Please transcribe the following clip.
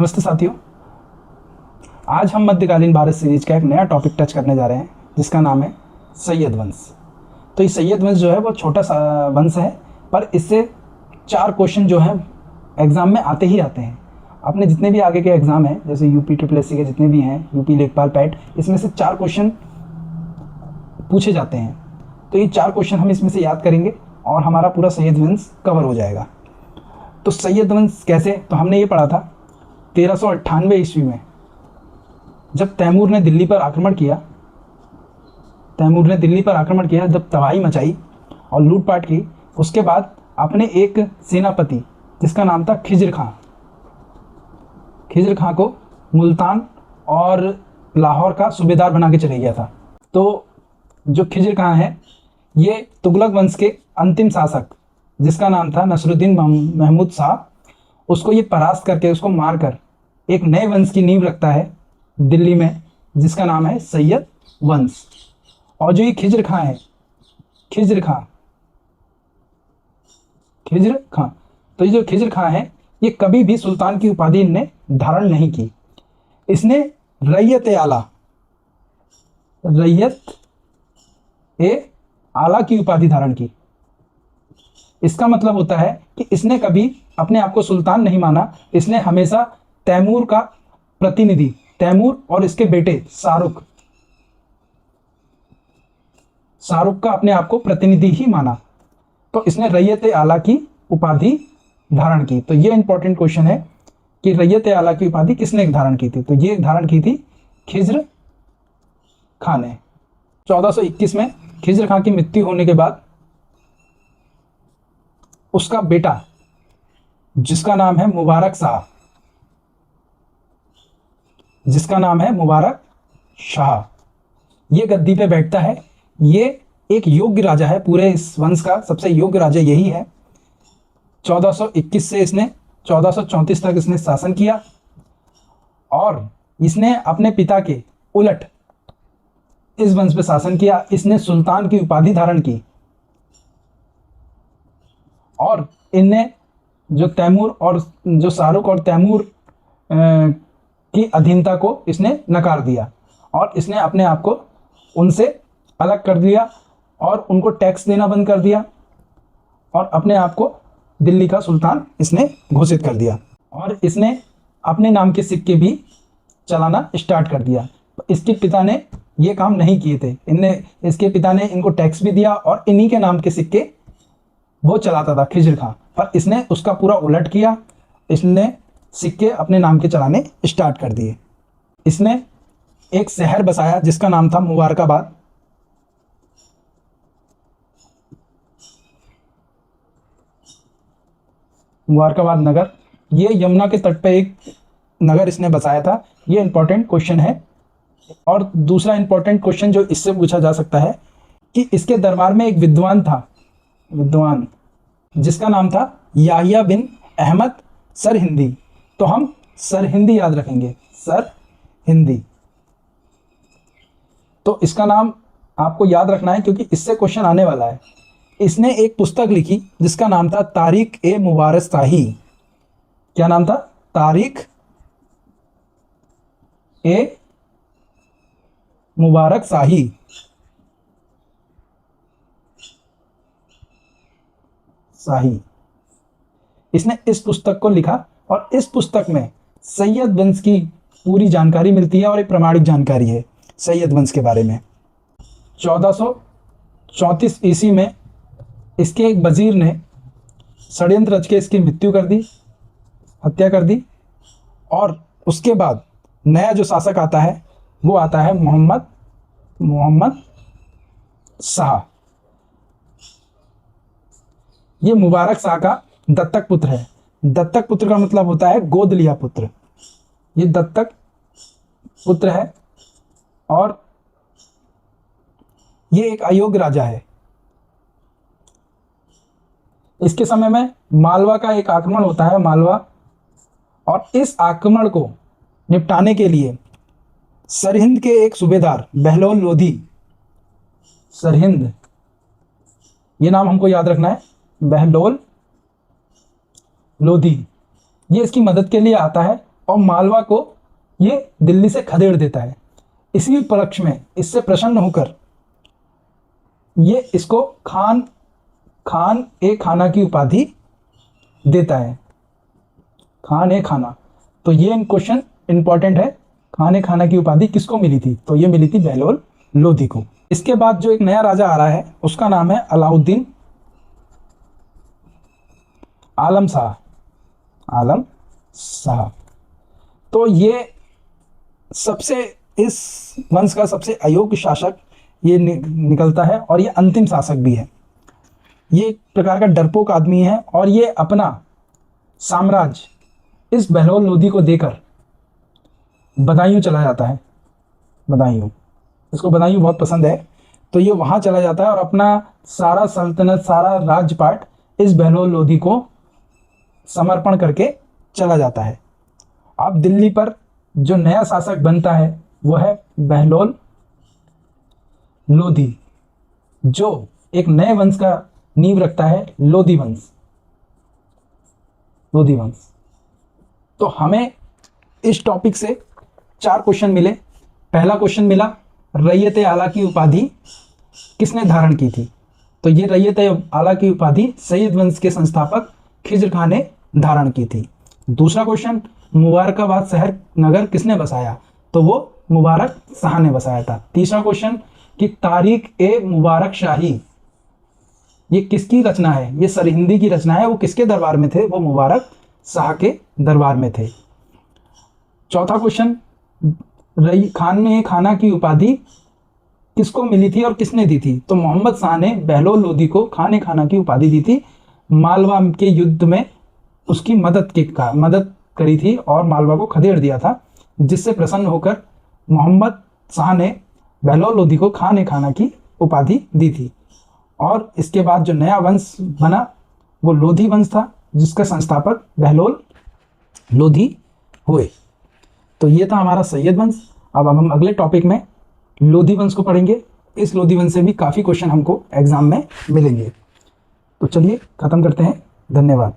नमस्ते साथियों, आज हम मध्यकालीन भारत सीरीज का एक नया टॉपिक टच करने जा रहे हैं जिसका नाम है सैयद वंश। तो ये सैयद वंश जो है वो छोटा सा वंश है, पर इससे 4 क्वेश्चन जो हैं एग्ज़ाम में आते ही आते हैं। अपने जितने भी आगे के एग्ज़ाम हैं, जैसे यूपी SSC के जितने भी हैं, यूपी लेखपाल पैट, इसमें से 4 क्वेश्चन पूछे जाते हैं। तो ये 4 क्वेश्चन हम इसमें से याद करेंगे और हमारा पूरा सैयद वंश कवर हो जाएगा। तो सैयद वंश कैसे, तो हमने ये पढ़ा था 1398 ईस्वी में जब तैमूर ने दिल्ली पर आक्रमण किया, जब तबाही मचाई और लूटपाट की, उसके बाद अपने एक सेनापति जिसका नाम था खिज्र खां को मुल्तान और लाहौर का सूबेदार बना के चले गया था। तो जो खिज्र खां है, ये तुगलक वंश के अंतिम शासक जिसका नाम था नसरुद्दीन महमूद शाह, उसको ये परास्त करके, उसको मारकर एक नए वंश की नींव रखता है दिल्ली में, जिसका नाम है सैयद वंश। और जो ये खिज्र खां है, खिज्र खां, तो ये जो खिज्र खां है, ये कभी भी सुल्तान की उपाधि ने धारण नहीं की। इसने रैयत ए आला की उपाधि धारण की। इसका मतलब होता है कि इसने कभी अपने आप को सुल्तान नहीं माना। इसने हमेशा तैमूर का प्रतिनिधि, तैमूर और इसके बेटे शाहरुख का अपने आप को प्रतिनिधि ही माना। तो इसने रैयत आला की उपाधि धारण की। तो ये इंपॉर्टेंट क्वेश्चन है कि रैयत आला की उपाधि किसने धारण की थी, तो ये धारण की थी खिज्र खां ने। 1421 में खिज्र खां की मृत्यु होने के बाद उसका बेटा जिसका नाम है मुबारक शाह, ये गद्दी पे बैठता है। ये एक योग्य राजा है, पूरे इस वंश का सबसे योग्य राजा यही है। 1421 से इसने 1434 तक इसने शासन किया और इसने अपने पिता के उलट इस वंश पे शासन किया। इसने सुल्तान की उपाधि धारण की और इनने जो तैमूर और जो शाहरुख और तैमूर की अधीनता को इसने नकार दिया और इसने अपने आप को उनसे अलग कर दिया और उनको टैक्स देना बंद कर दिया और अपने आप को दिल्ली का सुल्तान इसने घोषित कर दिया। और इसने अपने नाम के सिक्के भी चलाना स्टार्ट कर दिया। इसके पिता ने ये काम नहीं किए थे। इसके पिता ने इनको टैक्स भी दिया और इन्हीं के नाम के सिक्के वो चलाता था खिज्र खां, पर इसने उसका पूरा उलट किया। इसने सिक्के अपने नाम के चलाने स्टार्ट कर दिए। इसने एक शहर बसाया जिसका नाम था मुबारकाबाद। नगर, ये यमुना के तट पे एक नगर इसने बसाया था। ये इंपॉर्टेंट क्वेश्चन है। और दूसरा इंपॉर्टेंट क्वेश्चन जो इससे पूछा जा सकता है कि इसके दरबार में एक विद्वान जिसका नाम था याहिया बिन अहमद सरहिंदी। तो हम सरहिंदी याद रखेंगे, सरहिंदी। तो इसका नाम आपको याद रखना है क्योंकि इससे क्वेश्चन आने वाला है। इसने एक पुस्तक लिखी जिसका नाम था तारीख ए मुबारक शाही। क्या नाम था? तारीख ए मुबारक शाही। इसने इस पुस्तक को लिखा और इस पुस्तक में सैयद वंश की पूरी जानकारी मिलती है और एक प्रमाणिक जानकारी है सैयद वंश के बारे में। 1434 ईस्वी में इसके एक वजीर ने षड्यंत्र रच के इसकी हत्या कर दी और उसके बाद नया जो शासक आता है वो आता है मोहम्मद शाह। ये मुबारक शाह का दत्तक पुत्र है। दत्तक पुत्र का मतलब होता है गोद लिया पुत्र। ये दत्तक पुत्र है और ये एक अयोग्य राजा है। इसके समय में मालवा का एक आक्रमण होता है, मालवा, और इस आक्रमण को निपटाने के लिए सरहिंद के एक सूबेदार बहलोल लोधी, सरहिंद, ये नाम हमको याद रखना है, बहलोल लोधी, ये इसकी मदद के लिए आता है और मालवा को ये दिल्ली से खदेड़ देता है। इसी उपलक्ष्य में इससे प्रसन्न होकर ये इसको खान ए खाना की उपाधि देता है। खान ए खाना, तो ये क्वेश्चन इंपॉर्टेंट है। खान ए खाना की उपाधि किसको मिली थी? तो ये मिली थी बहलोल लोधी को। इसके बाद जो एक नया राजा आ रहा है उसका नाम है अलाउद्दीन आलम शाह। तो ये सबसे, इस वंश का सबसे अयोग्य शासक ये निकलता है और ये अंतिम शासक भी है। ये एक प्रकार का डरपोक आदमी है और ये अपना साम्राज्य इस बहलोल लोधी को देकर बदायूं चला जाता है। बदायूं, इसको बदायूं बहुत पसंद है, तो ये वहाँ चला जाता है और अपना सारा सल्तनत, सारा राज्यपाट इस बहलोल लोधी को समर्पण करके चला जाता है। अब दिल्ली पर जो नया शासक बनता है वो है बहलोल लोधी, जो एक नए वंश का नींव रखता है, लोधी वंश। तो हमें इस टॉपिक से 4 क्वेश्चन मिले। पहला क्वेश्चन मिला, रैयत-ए आला की उपाधि किसने धारण की थी? तो ये रैयत-ए आला की उपाधि सैयद वंश के संस्थापक खिज्र खां ने धारण की थी। दूसरा क्वेश्चन, मुबारकाबाद शहर नगर किसने बसाया? तो वो मुबारक शाह ने बसाया था। तीसरा क्वेश्चन कि तारीख-ए-मुबारक शाही ये किसकी रचना है? ये सरहिंदी की रचना है। वो किसके दरबार में थे? वो मुबारक शाह के दरबार में थे। चौथा क्वेश्चन, खान-ए-खाना की उपाधि किसको मिली थी और किसने दी थी? तो मोहम्मद शाह ने बहलोल लोधी को खान-ए-खाना की उपाधि दी थी। मालवा के युद्ध में उसकी मदद करी थी और मालवा को खदेड़ दिया था, जिससे प्रसन्न होकर मोहम्मद शाह ने बहलोल लोधी को खान-ए-खाना की उपाधि दी थी। और इसके बाद जो नया वंश बना वो लोधी वंश था, जिसका संस्थापक बहलोल लोधी हुए। तो ये था हमारा सैयद वंश। अब हम अगले टॉपिक में लोधी वंश को पढ़ेंगे। इस लोधी वंश से भी काफ़ी क्वेश्चन हमको एग्जाम में मिलेंगे। तो चलिए ख़त्म करते हैं। धन्यवाद।